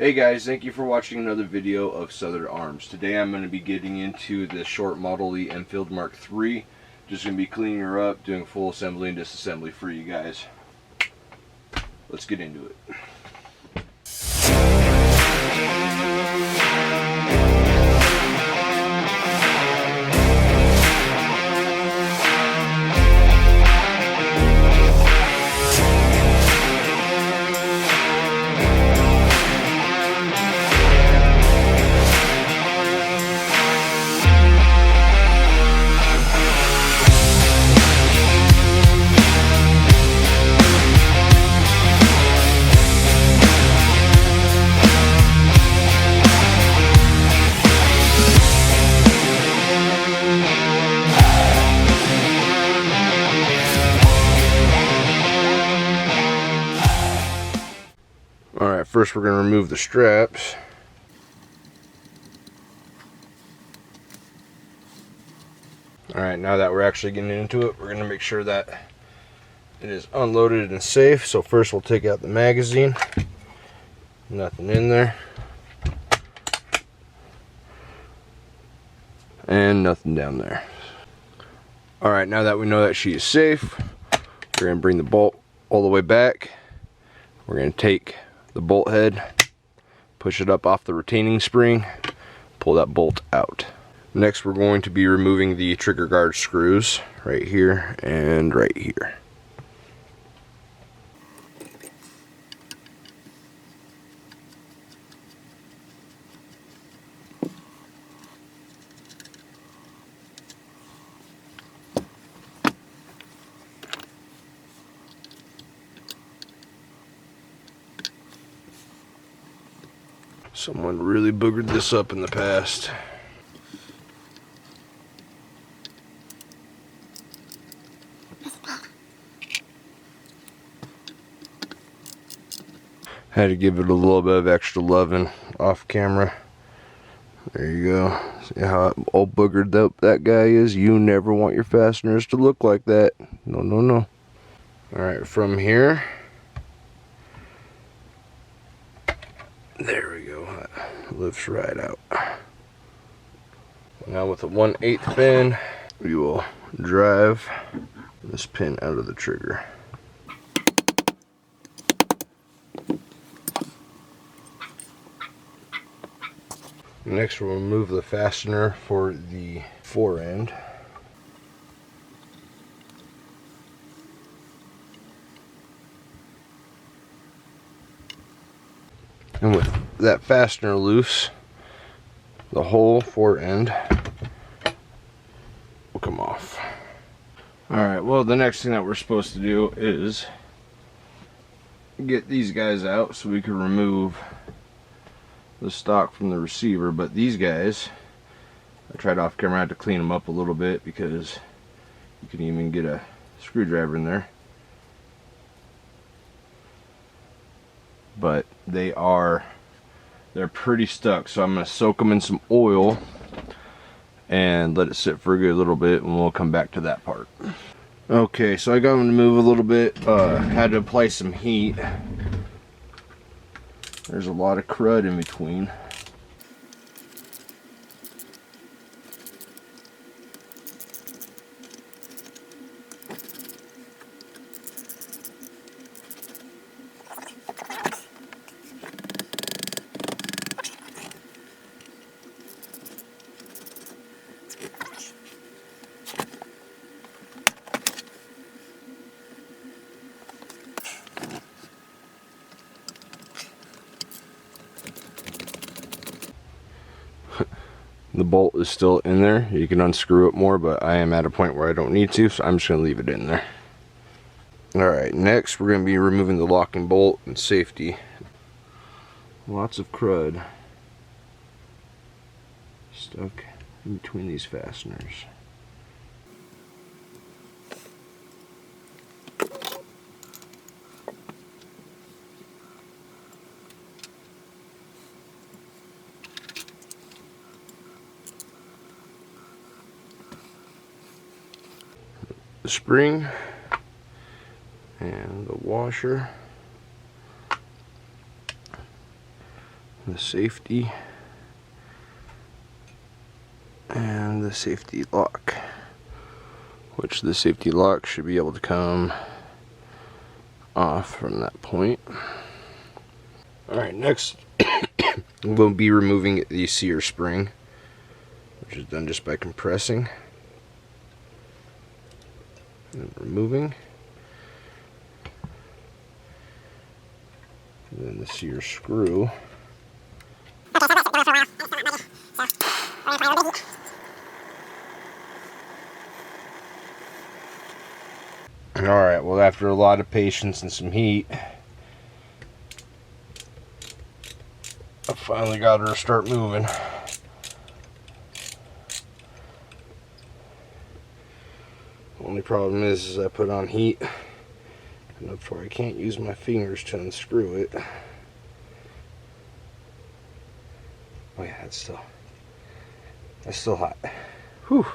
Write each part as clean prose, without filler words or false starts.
Hey guys, thank you for watching another video of Southard Arms. Today I'm going to be getting into the short Model Lee-Enfield Mark 3. Just going to be cleaning her up, doing full assembly and disassembly for you guys. Let's get into it. Alright, first we're going to remove the straps. Alright, now that we're actually getting into it, we're going to make sure that it is unloaded and safe. So first we'll take out the magazine. Nothing in there. And nothing down there. Alright, now that we know that she is safe, we're going to bring the bolt all the way back. We're going to take the bolt head, push it up off the retaining spring, pull that bolt out. Next we're going to be removing the trigger guard screws right here and right here. Someone really boogered this up in the past. Had to give it a little bit of extra loving off camera. There you go. See how all boogered up that guy is? You never want your fasteners to look like that. No, no, no. Alright, from here. There we go. It lifts right out. Now with a 1/8 pin, we will drive this pin out of the trigger. Next we'll remove the fastener for the fore end. And with that fastener loose, the whole fore end will come off. Alright, well the next thing that we're supposed to do is get these guys out so we can remove the stock from the receiver. But these guys, I tried off camera, I had to clean them up a little bit because you can even get a screwdriver in there. But they're pretty stuck, so I'm going to soak them in some oil and let it sit for a good little bit, and we'll come back to that part. Okay, so I got them to move a little bit. Had to apply some heat. There's a lot of crud in between. The bolt is still in there. You can unscrew it more, but I am at a point where I don't need to, so I'm just going to leave it in there. Alright, next we're going to be removing the locking bolt and safety. Lots of crud stuck in between these fasteners. the spring and the washer. the safety, and the safety lock, which the safety lock should be able to come off from that point. Alright, next we'll be removing the sear spring, which is done just by compressing and removing. And then the sear screw. Alright, well, after a lot of patience and some heat, I finally got her to start moving. Only problem is I put on heat enough where I can't use my fingers to unscrew it. Oh yeah, that's still hot. Whew.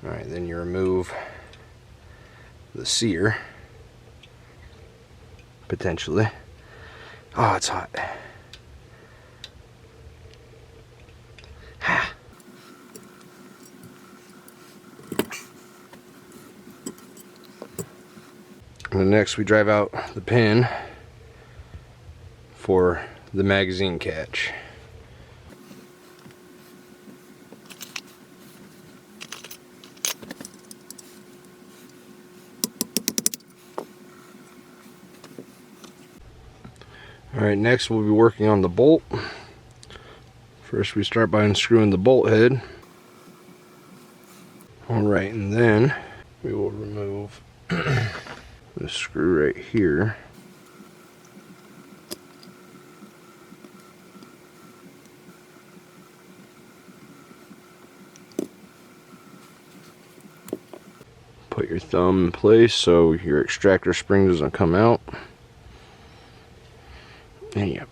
Alright, then you remove the sear, potentially. Oh, it's hot. And then next we drive out the pin for the magazine catch. Alright, next we'll be working on the bolt. First we start by unscrewing the bolt head. Alright, and then we will remove the screw right here. Put your thumb in place so your extractor spring doesn't come out. And you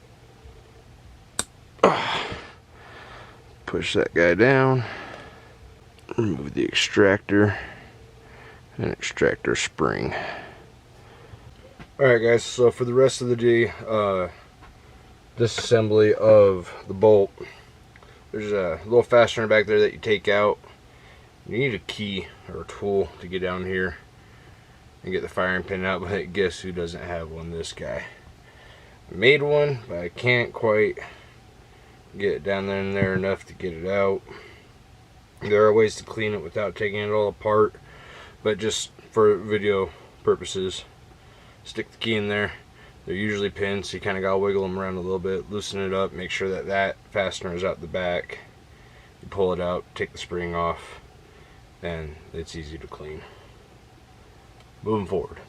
push that guy down, remove the extractor and extractor spring. Alright guys, so for the rest of the day, disassembly of the bolt, there's a little fastener back there that you take out. You need a key or a tool to get down here and get the firing pin out, but guess who doesn't have one? This guy. I made one, but I can't quite get it down there and there enough to get it out. There are ways to clean it without taking it all apart, but just for video purposes, stick the key in there. They're usually pinned, so you kind of gotta wiggle them around a little bit, loosen it up, make sure that that fastener is out the back. You pull it out, take the spring off, and it's easy to clean. Moving forward.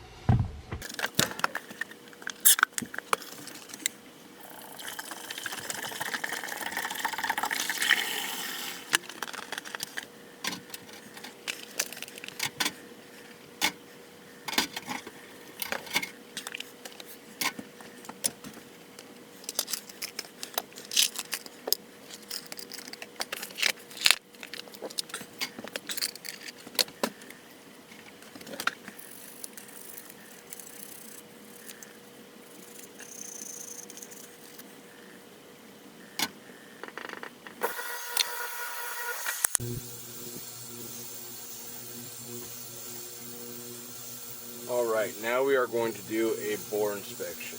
Alright, now we are going to do a bore inspection.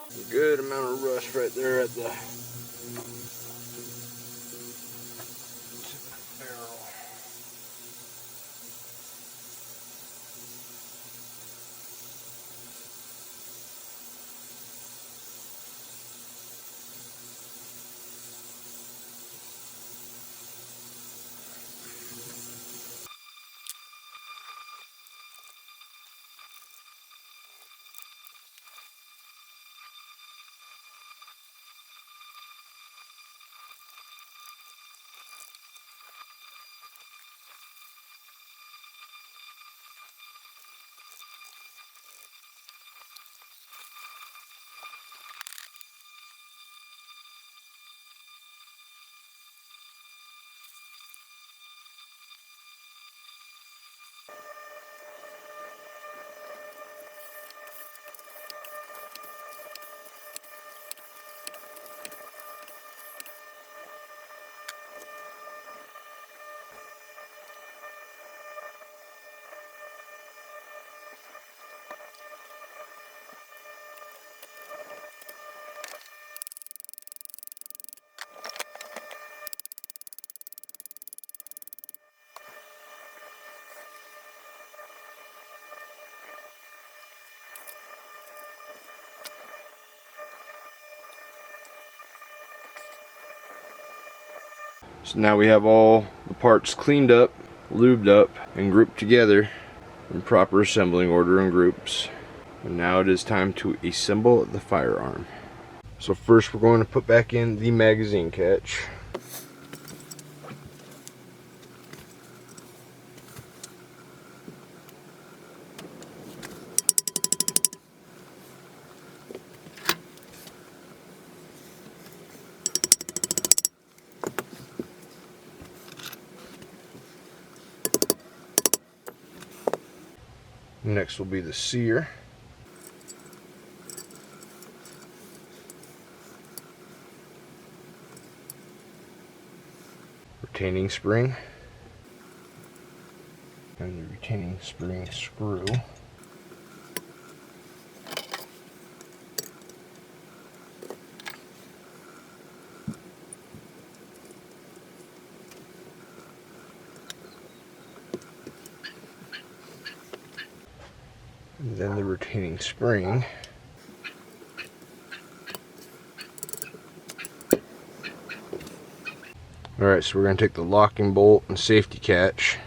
A good amount of rust right there at the tip of the barrel. So now we have all the parts cleaned up, lubed up, and grouped together in proper assembling order and groups. And now it is time to assemble the firearm. So first we're going to put back in the magazine catch. Next will be the sear. Retaining spring. And the retaining spring screw. And then the retaining spring. Alright, so we're going to take the locking bolt and safety catch.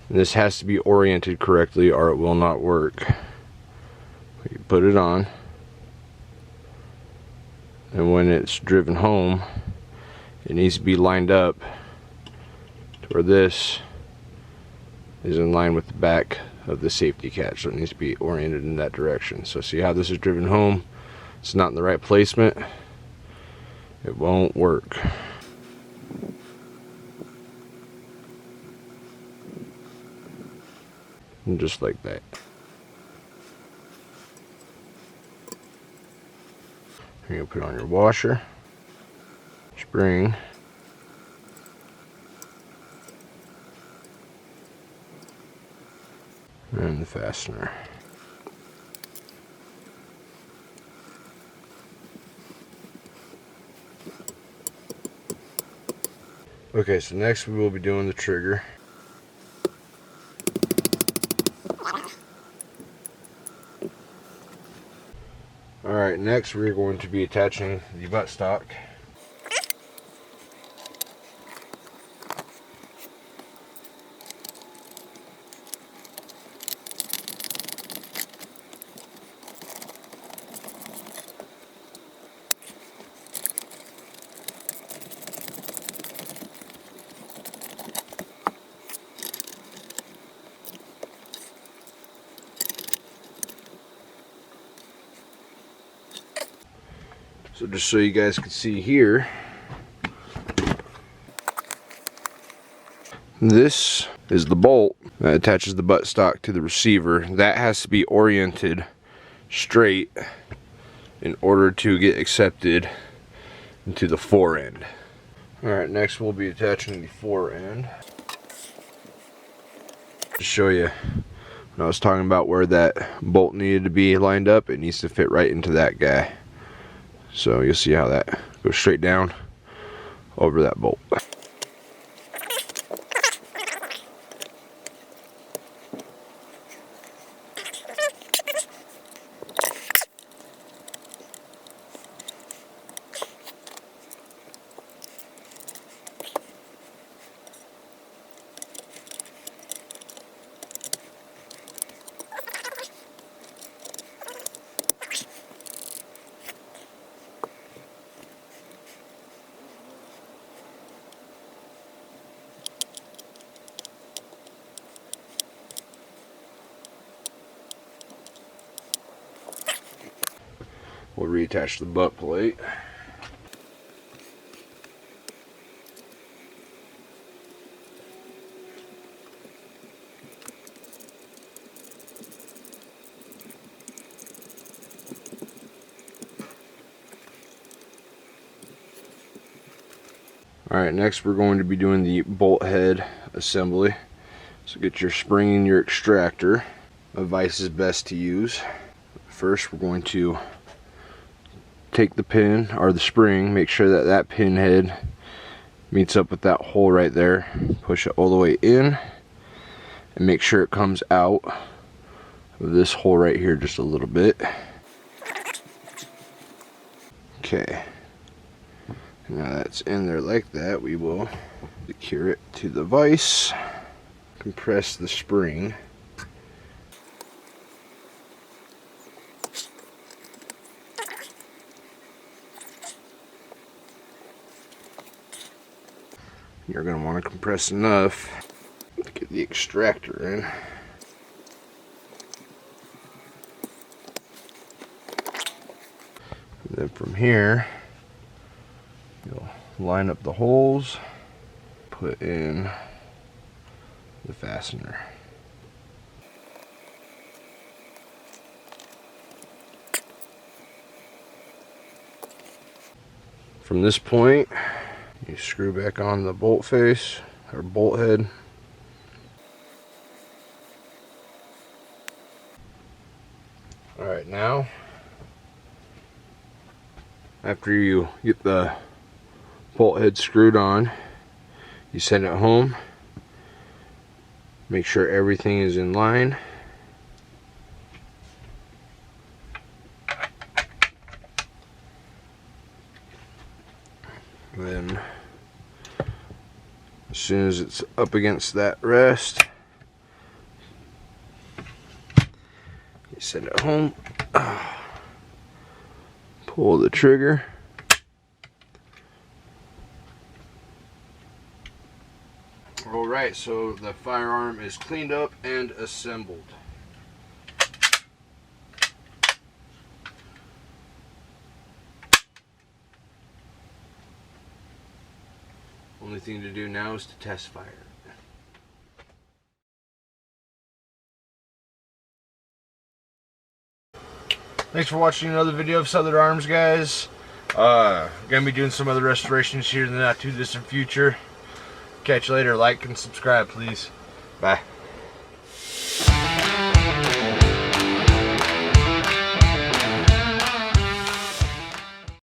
And this has to be oriented correctly or it will not work. You put it on. And when it's driven home, it needs to be lined up to where this is in line with the back of the safety catch, so it needs to be oriented in that direction. So see how this is driven home? It's not in the right placement. It won't work. And just like that. You're gonna put on your washer, spring, and the fastener. Okay, so next we will be doing the trigger. Alright, next we're going to be attaching the buttstock. So just so you guys can see here, this is the bolt that attaches the buttstock to the receiver. That has to be oriented straight in order to get accepted into the fore end. Alright, next we'll be attaching the fore end. To show you when I was talking about where that bolt needed to be lined up, it needs to fit right into that guy. So you'll see how that goes straight down over that bolt. We'll reattach the butt plate. Alright, next we're going to be doing the bolt head assembly. So get your spring and your extractor. A vise is best to use. First we're going to take the pin or the spring, make sure that that pin head meets up with that hole right there. Push it all the way in and make sure it comes out of this hole right here just a little bit. Okay. Now that's in there like that, we will secure it to the vise, compress the spring. You're going to want to compress enough to get the extractor in. And then from here, you'll line up the holes, put in the fastener. From this point, you screw back on the bolt face or bolt head. Alright, now after you get the bolt head screwed on, you send it home. Make sure everything is in line. Then as soon as it's up against that rest, you send it home, pull the trigger, alright, so the firearm is cleaned up and assembled. Only thing to do now is to test fire. Thanks for watching another video of Southard Arms, guys. Gonna be doing some other restorations here in the not too distant future. Catch you later. Like and subscribe, please. Bye.